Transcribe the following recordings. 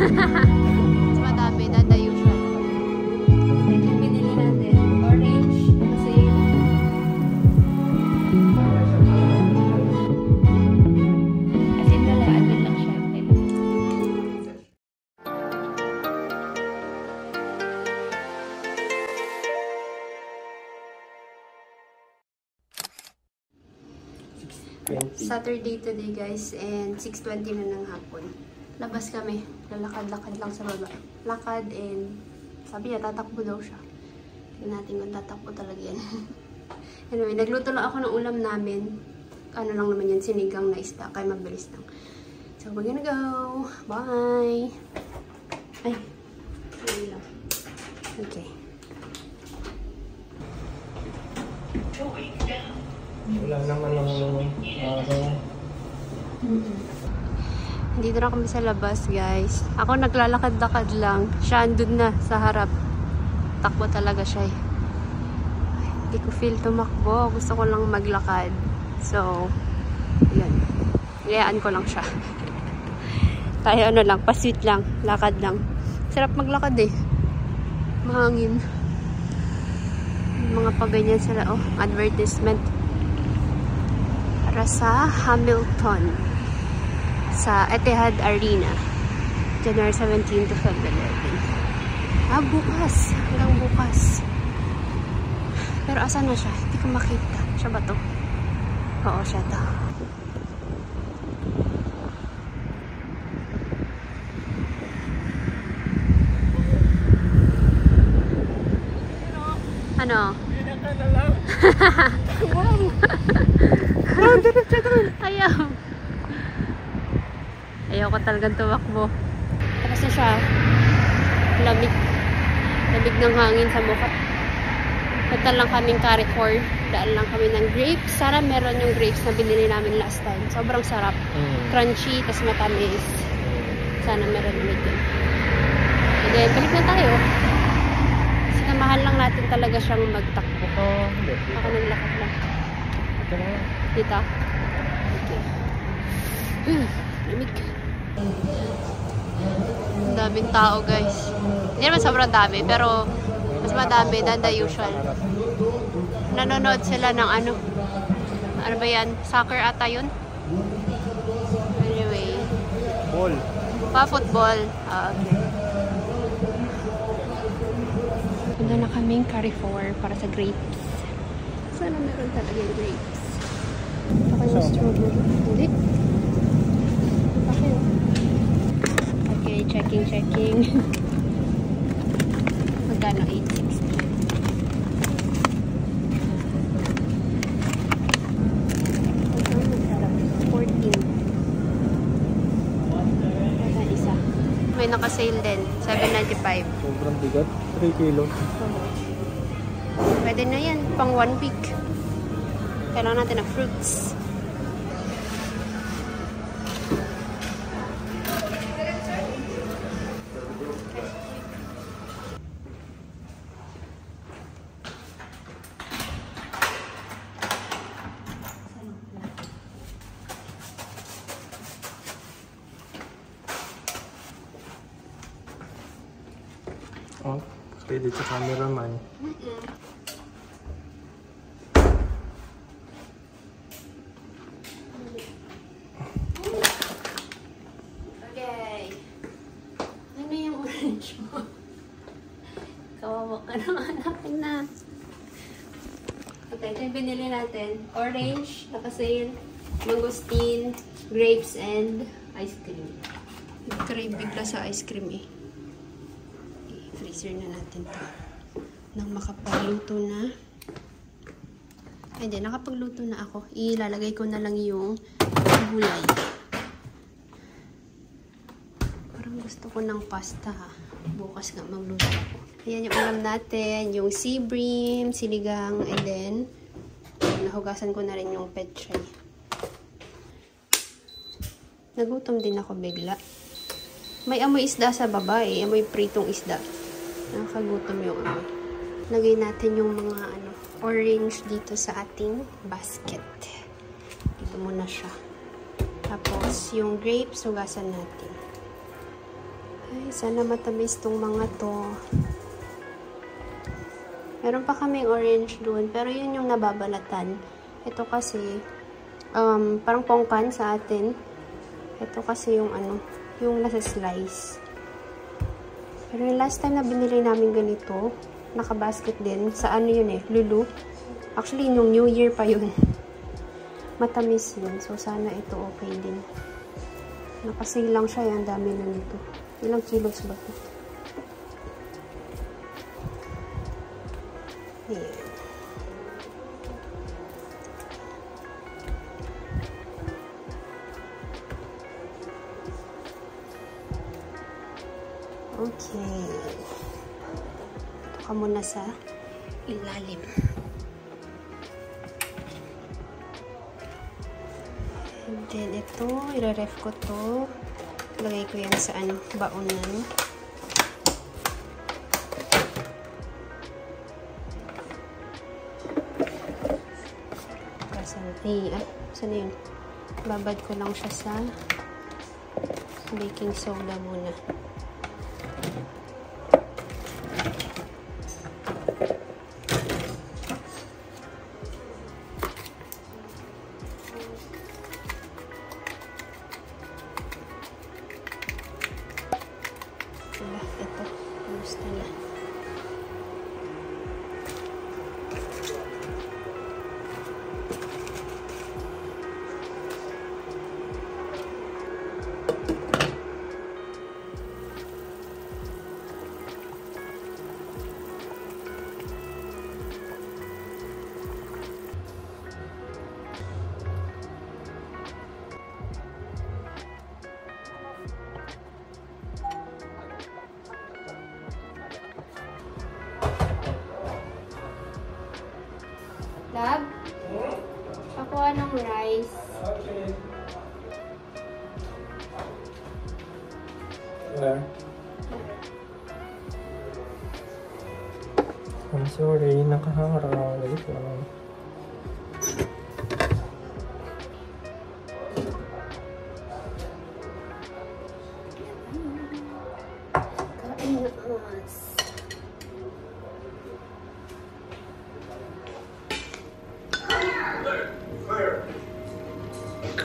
Mas madami than the usual. Ito yung binili natin. Orange. Kasi wala. Andun lang siya. Saturday today guys, and 6:20 na ng hapon. Labas kami, lalakad-lakad lang sa baba. Lakad, and sabi niya tatakbo daw siya. Tingnan natin kung tatakbo talaga yan. Anyway, nagluto lang ako ng ulam namin. Ano lang naman yan, sinigang na isda, kaya mabilis lang. So we're gonna go. Bye! Ay, ayun lang. Okay. Wala naman Dito na kami sa labas, guys. Ako naglalakad-lakad lang. Siya andun na sa harap. Takbo talaga siya eh. Hindi ko feel tumakbo. Gusto ko lang maglakad. So, yun. Iyaan ko lang siya. Kaya ano lang, pasweet lang. Lakad lang. Sarap maglakad eh. Mahangin. Mga paganyan sila. Oh, advertisement. Para sa Hamilton. Sa Etihad Arena. January 17 to February 11. Ah, bukas. Hanggang bukas. Pero asan na siya? Hindi ko makita. Siya ba to? Oo, siya to. Ano? Ayaw. Ayaw ko talagang tumakbo. Tapos na siya. Lamig. Lamig ng hangin sa mukha. Punta lang kaming Carrefour. Daan lang kami ng grapes. Sana meron yung grapes na binili namin last time. Sobrang sarap. Crunchy, tas matamis. Sana meron ulit yun. And then, balik na tayo. Kasi mahal lang natin talaga siyang magtakbo. Ako nang lakad lang. Dito? Okay. Lamig. Ang daming tao, guys. Hindi naman sobrang dami, pero mas madami than the usual. Nanonood sila ng ano. Ano ba yan? Soccer ata yun? Anyway. Ball. Football. Okay. Punta na kaming Carrefour para sa grapes. Sana meron talaga yung grapes. Saka yung strawberry. Hindi. Okay, checking. Magkano? 860. Magkano? 14. Magkano isa? May naka-sale din. 7.95. Sobrang bigat. 3 kilo. Pwede na yan. Pang 1 week. Kailangan natin ng fruits. Oh, pwede sa cameraman. Okay. Ano yung orange mo? Kawawa ka naman. Akin na. Okay, ito yung binili natin. Orange, naka-sale, mangosteen, grapes, and ice cream. Nag-crave bigla sa ice cream eh. Freezer na natin to. Nang makapagluto na. Ay, hindi. Nakapagluto na ako. Ilalagay ko na lang yung gulay. Parang gusto ko ng pasta ha. Bukas nga magluto ako. Ayan yung ulam natin. Yung sea bream, sinigang, and then nahugasan ko na rin yung petchay. Nagutom din ako bigla. May amoy isda sa baba eh. Amoy pritong isda. Nakagutom yung amoy. Lagay natin yung mga orange dito sa ating basket. Dito muna siya. Tapos yung grapes, hugasan natin. Ay, sana matamis tong mga to. Meron pa kaming orange doon, pero yun yung nababalatan. Ito kasi, parang pongkan sa atin. Ito kasi yung yung nasa slice. Pero yung last time na binili namin ganito, naka-basket din. Sa yun Lulu. Actually, nung New Year pa yun. Matamis yun. So, sana ito okay din. Nakasale lang siya. Ang dami na nito. Ilang kilos ba ito? Ayan. Okay. Ito ka muna sa ilalim. And then ito, i-ref ko to. Lagay ko yan sa baonan. Saan yun? Babad ko lang siya sa baking soda muna. Ito, kumusta na? Lab? Pakuha ng rice. Okay. Where? I'm sorry, nakaharang. Wait lang. Kain na mas.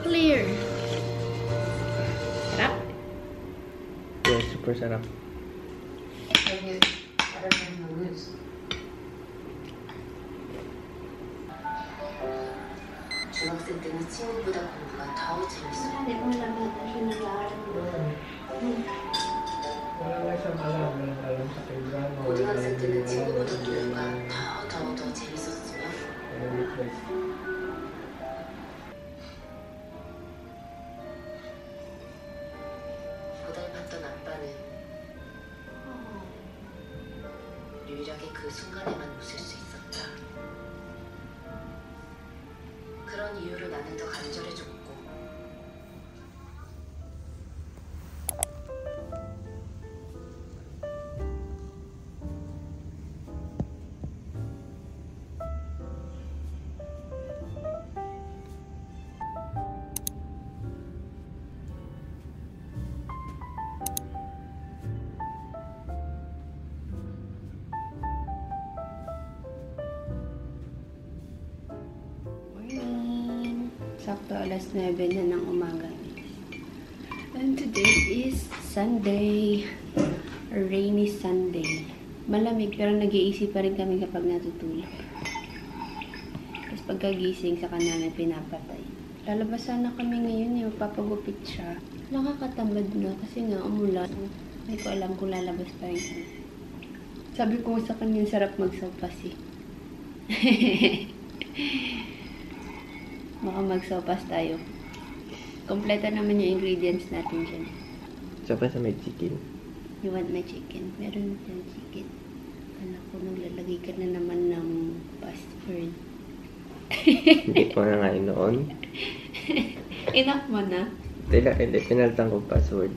Clear. Sarap? Yeah, super sarap. 중학생 때는 친구보다 공부가 더 재밌었어요. Wala lang siyang alam sa kailan. 고등학생 때는 친구보다 공부가 더 재밌었으며 고달팠던 아빠는 유일하게 그 순간에만 웃을 수 있었다. 그런 이유로 나는 더 간절해졌고 Sakto alas 9 na ng umaga. And today is Sunday. A rainy Sunday. Malamig pero nag-iisip pa rin kami kapag natutulog. Tapos pagkagising sa namin pinapatay. Lalabas sana kami ngayon papagupit siya. Nakakatamad na kasi nga umulan. Hindi ko alam kung lalabas pa rin kami. Sabi ko sa kanya sarap magsopas eh. Baka magsopas tayo. Kompleto naman yung ingredients natin dyan. Sopas sa may chicken. You want my chicken? Meron dyan chicken. Anak ko, naglalagay ka na naman ng password. Hindi ko na nga noon. Enough mo na? Hindi, pinaltan ko password.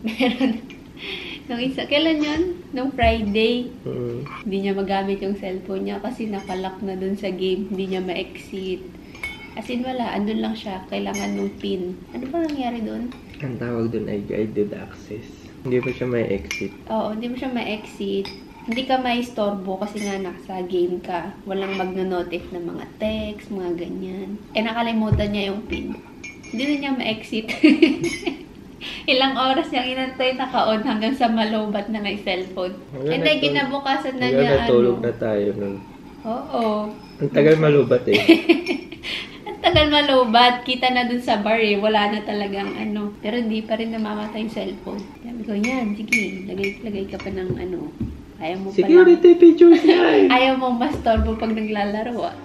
Meron. Nung kailan yun? Nung Friday. Hindi niya magamit yung cellphone niya kasi nakalock na dun sa game. Hindi niya ma-exit. As in, wala. Andun lang siya. Kailangan nung pin. Ano ba nangyari doon? Ang tawag dun ay guided access. Hindi mo siya may exit. Oo, hindi mo siya ma-exit. Hindi ka maistorbo kasi nga nasa game ka. Walang magno-notif ng mga text, mga ganyan. Eh, nakalimutan niya yung pin. Hindi na niya ma-exit. Ilang oras niyang inantay naka-on hanggang sa malobat na may cellphone. And then, kinabukasan na niya, natulog na tayo nun. Oo. Ang tagal malubat eh. Ang tagal malubat. Kita na dun sa bar eh. Wala na talagang ano. Pero hindi pa rin namamatay yung cellphone. Sabi ko, yan, sige. Lagay ka pa ng ano. Ayaw mo Security pictures yan! Ayaw mong mastorbo pag naglalaro ah.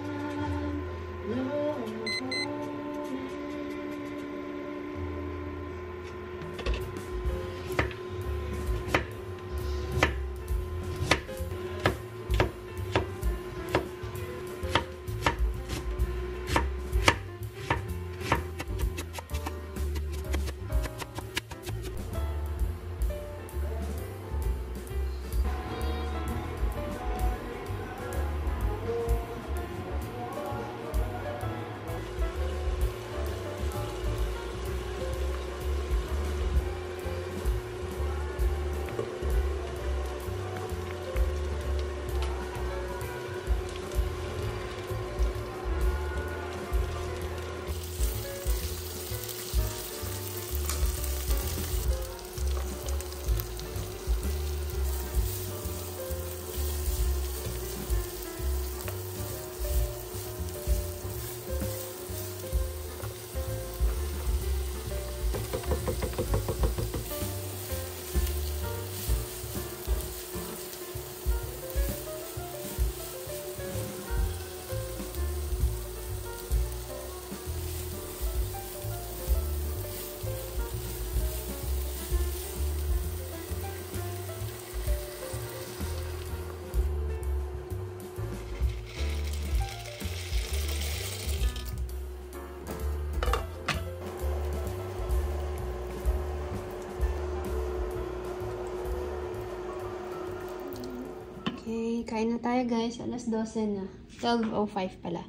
Okay, kain na tayo guys. Alas 12 na. 12:05 pala.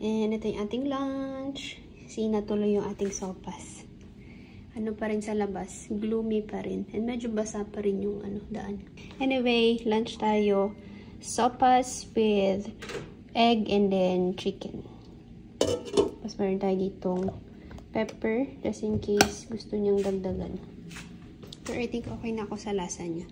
And ito yung ating lunch. Sinatuloy yung ating sopas. Ano pa rin sa labas? Gloomy pa rin. And medyo basa pa rin yung daan. Anyway, lunch tayo. Sopas with egg and then chicken. Tapos meron tayo ditong pepper. Just in case gusto niyang dagdagan. Pero I think okay na ako sa lasa niya.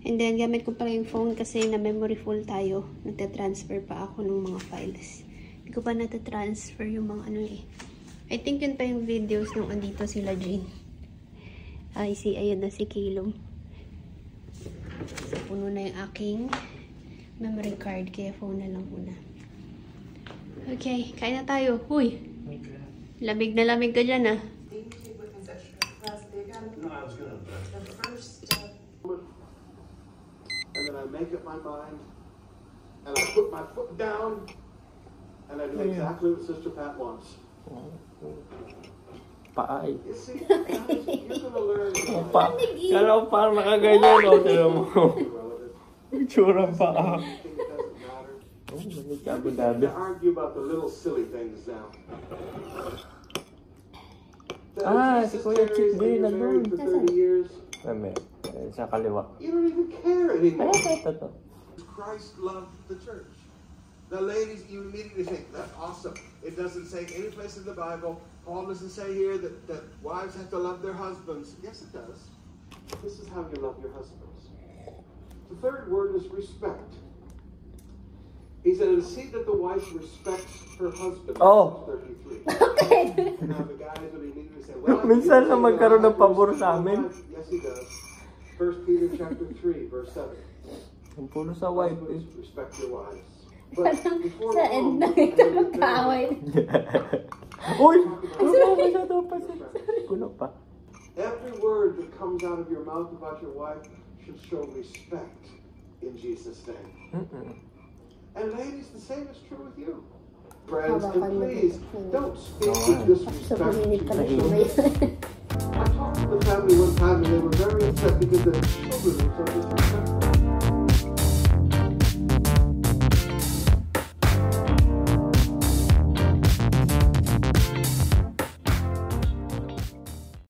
And then, gamit ko pala yung phone kasi na memory full tayo. Nagtatransfer pa ako ng mga files. Hindi ko pa natatransfer yung mga eh. I think yun pa yung videos nung andito sila Jean. I see, ayun na si Kilom. So, puno na yung aking memory card. Kaya phone na lang muna. Okay, kain na tayo. Huy! Lamig na lamig ka dyan ah. And then I make up my mind, and I put my foot down, and I do exactly what Sister Pat wants. Paay. You see, guys, you're gonna learn. Kala ko parang nakaganyan o. Tira mo. Itsura pa. It doesn't matter. To argue about the little silly things now. Si Kuya Chick B na doon. For 30 years. Sa kaliwa. You don't even care anymore. Ito. Christ loved the church. Now, ladies, you immediately think, that's awesome. It doesn't say any place in the Bible. Paul doesn't say here that wives have to love their husbands. Yes, it does. This is how you love your husbands. The third word is respect. He said, and see that the wife respects her husband. Oh. 33. Okay. Now, the guys would immediately say, well, minsan na magkaroon ng pabor sa amin. Yes, he does. 1 Peter chapter 3, verse 7. Ang puno sa wife eh. Respect your wives. But before Sa end na ito magkaaway. Uy! Kuno pa. Every word that comes out of your mouth about your wife should show respect in Jesus' name. And ladies, the same is true with you. Friends, and please, don't speak with disrespect to your children. I talked to the family one time and they were very upset because their children were so disrespectful.